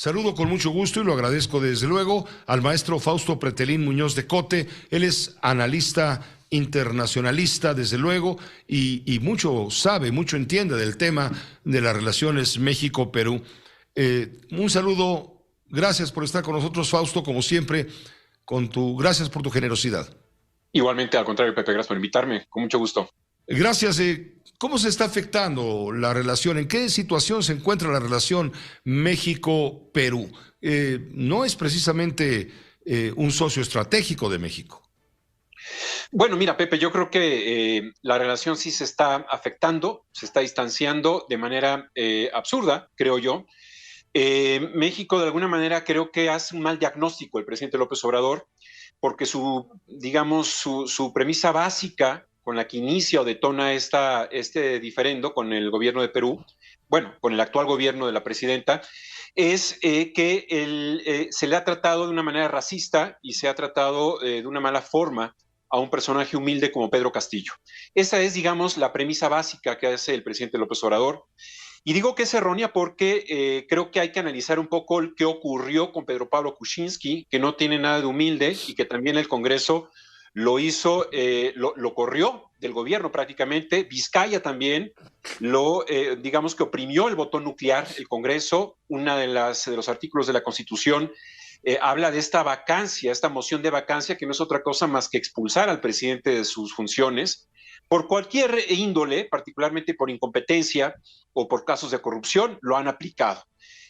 Saludo con mucho gusto y lo agradezco desde luego al maestro Fausto Pretelín Muñoz de Cote. Él es analista internacionalista, desde luego, y mucho sabe, mucho entiende del tema de las relaciones México-Perú. Un saludo, gracias por estar con nosotros, Fausto, como siempre, gracias por tu generosidad. Igualmente, al contrario, Pepe, gracias por invitarme, con mucho gusto. Gracias. ¿Cómo se está afectando la relación? ¿En qué situación se encuentra la relación México-Perú? No es precisamente un socio estratégico de México. Bueno, mira, Pepe, yo creo que la relación sí se está afectando, se está distanciando de manera absurda, creo yo. México, de alguna manera, creo que hace un mal diagnóstico el presidente López Obrador, porque su premisa básica con la que inicia o detona este diferendo con el gobierno de Perú, bueno, con el actual gobierno de la presidenta, es que se le ha tratado de una manera racista y se ha tratado de una mala forma a un personaje humilde como Pedro Castillo. Esa es, digamos, la premisa básica que hace el presidente López Obrador. Y digo que es errónea porque creo que hay que analizar un poco qué ocurrió con Pedro Pablo Kuczynski, que no tiene nada de humilde y que también el Congreso lo hizo, lo corrió del gobierno prácticamente. Vizcaya también digamos que oprimió el botón nuclear, el Congreso. Uno de los artículos de la Constitución habla de esta vacancia, esta moción de vacancia, que no es otra cosa más que expulsar al presidente de sus funciones por cualquier índole, particularmente por incompetencia o por casos de corrupción, lo han aplicado.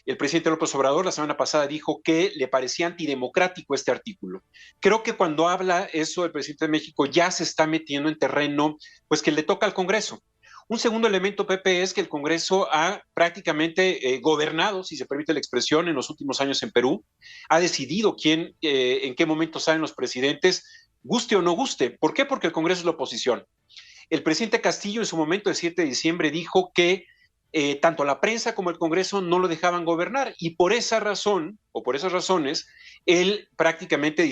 El presidente López Obrador la semana pasada dijo que le parecía antidemocrático este artículo. Creo que cuando habla eso el presidente de México ya se está metiendo en terreno pues que le toca al Congreso. Un segundo elemento, Pepe, es que el Congreso ha prácticamente gobernado, si se permite la expresión, en los últimos años en Perú. Ha decidido en qué momento salen los presidentes, guste o no guste. ¿Por qué? Porque el Congreso es la oposición. El presidente Castillo en su momento, el 7 de diciembre, dijo que tanto la prensa como el Congreso no lo dejaban gobernar y por esa razón, o por esas razones, él prácticamente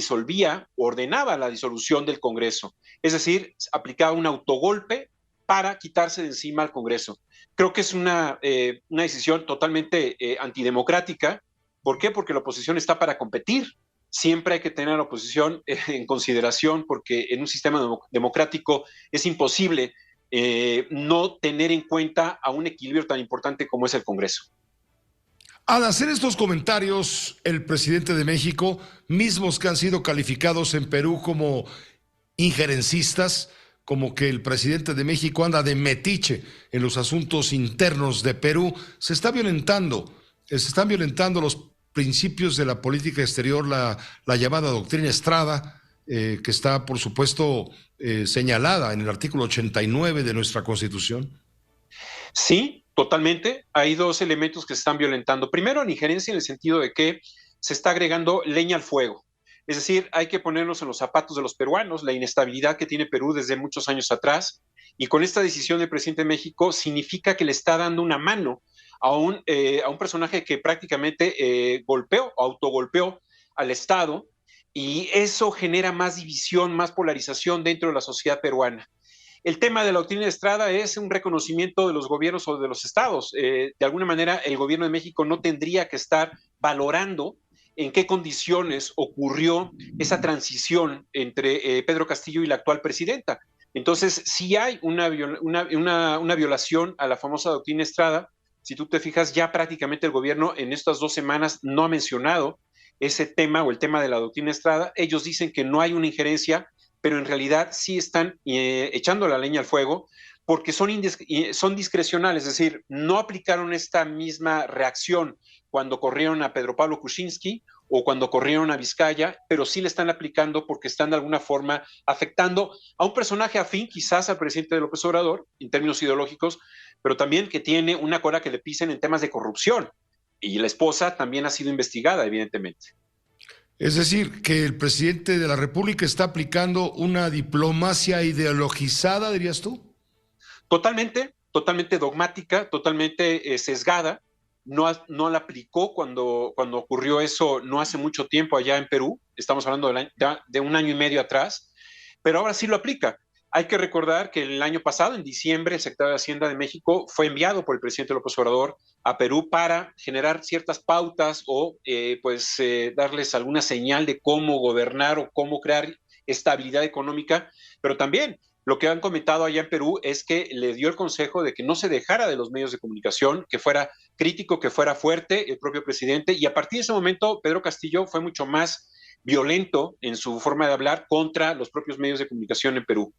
ordenaba la disolución del Congreso. Es decir, aplicaba un autogolpe para quitarse de encima al Congreso. Creo que es una decisión totalmente antidemocrática. ¿Por qué? Porque la oposición está para competir. Siempre hay que tener a la oposición en consideración porque en un sistema democrático es imposible no tener en cuenta a un equilibrio tan importante como es el Congreso. Al hacer estos comentarios, el presidente de México, mismos que han sido calificados en Perú como injerencistas, como que el presidente de México anda de metiche en los asuntos internos de Perú, se están violentando los principios de la política exterior, la llamada doctrina Estrada, que está, por supuesto, señalada en el artículo 89 de nuestra Constitución. Sí, totalmente. Hay dos elementos que se están violentando. Primero, la injerencia en el sentido de que se está agregando leña al fuego. Es decir, hay que ponernos en los zapatos de los peruanos, la inestabilidad que tiene Perú desde muchos años atrás, y con esta decisión del presidente de México significa que le está dando una mano a un personaje que prácticamente autogolpeó al Estado, y eso genera más división, más polarización dentro de la sociedad peruana. El tema de la doctrina Estrada es un reconocimiento de los gobiernos o de los estados. De alguna manera, el gobierno de México no tendría que estar valorando en qué condiciones ocurrió esa transición entre Pedro Castillo y la actual presidenta. Entonces, sí hay una violación a la famosa doctrina Estrada. Si tú te fijas, ya prácticamente el gobierno en estas 2 semanas no ha mencionado ese tema o el tema de la doctrina Estrada. Ellos dicen que no hay una injerencia, pero en realidad sí están echando la leña al fuego porque son discrecionales, es decir, no aplicaron esta misma reacción cuando corrieron a Pedro Pablo Kuczynski o cuando corrieron a Vizcaya, pero sí le están aplicando porque están de alguna forma afectando a un personaje afín quizás al presidente López Obrador en términos ideológicos, pero también que tiene una cola que le pisen en temas de corrupción. Y la esposa también ha sido investigada, evidentemente. Es decir, que el presidente de la República está aplicando una diplomacia ideologizada, dirías tú. Totalmente, totalmente dogmática, totalmente sesgada. No la aplicó cuando ocurrió eso no hace mucho tiempo allá en Perú. Estamos hablando de 1 año y medio atrás, pero ahora sí lo aplica. Hay que recordar que el año pasado, en diciembre, el secretario de Hacienda de México fue enviado por el presidente López Obrador a Perú para generar ciertas pautas o darles alguna señal de cómo gobernar o cómo crear estabilidad económica, pero también lo que han comentado allá en Perú es que le dio el consejo de que no se dejara de los medios de comunicación, que fuera crítico, que fuera fuerte el propio presidente, y a partir de ese momento Pedro Castillo fue mucho más violento en su forma de hablar contra los propios medios de comunicación en Perú.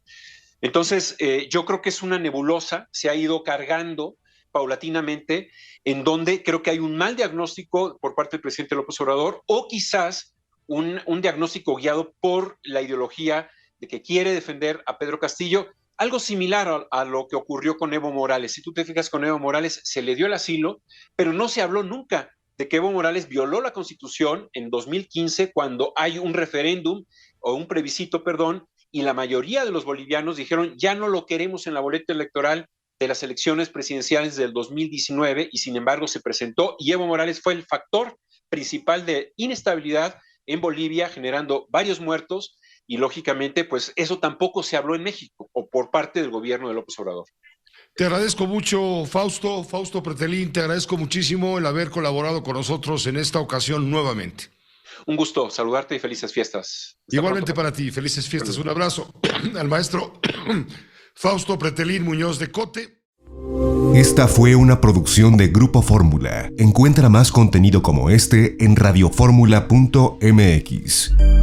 Entonces, yo creo que es una nebulosa, se ha ido cargando paulatinamente, en donde creo que hay un mal diagnóstico por parte del presidente López Obrador, o quizás un diagnóstico guiado por la ideología de que quiere defender a Pedro Castillo, algo similar a lo que ocurrió con Evo Morales. Si tú te fijas, con Evo Morales se le dio el asilo, pero no se habló nunca de que Evo Morales violó la Constitución en 2015 cuando hay un referéndum o un plebiscito, perdón, y la mayoría de los bolivianos dijeron ya no lo queremos en la boleta electoral de las elecciones presidenciales del 2019, y sin embargo se presentó, y Evo Morales fue el factor principal de inestabilidad en Bolivia, generando varios muertos, y lógicamente pues eso tampoco se habló en México o por parte del gobierno de López Obrador. Te agradezco mucho, Fausto Pretelín, te agradezco muchísimo el haber colaborado con nosotros en esta ocasión nuevamente. Un gusto saludarte y felices fiestas. Igualmente para ti, felices fiestas. Un abrazo al maestro Fausto Pretelín Muñoz de Cote. Esta fue una producción de Grupo Fórmula. Encuentra más contenido como este en radioformula.mx.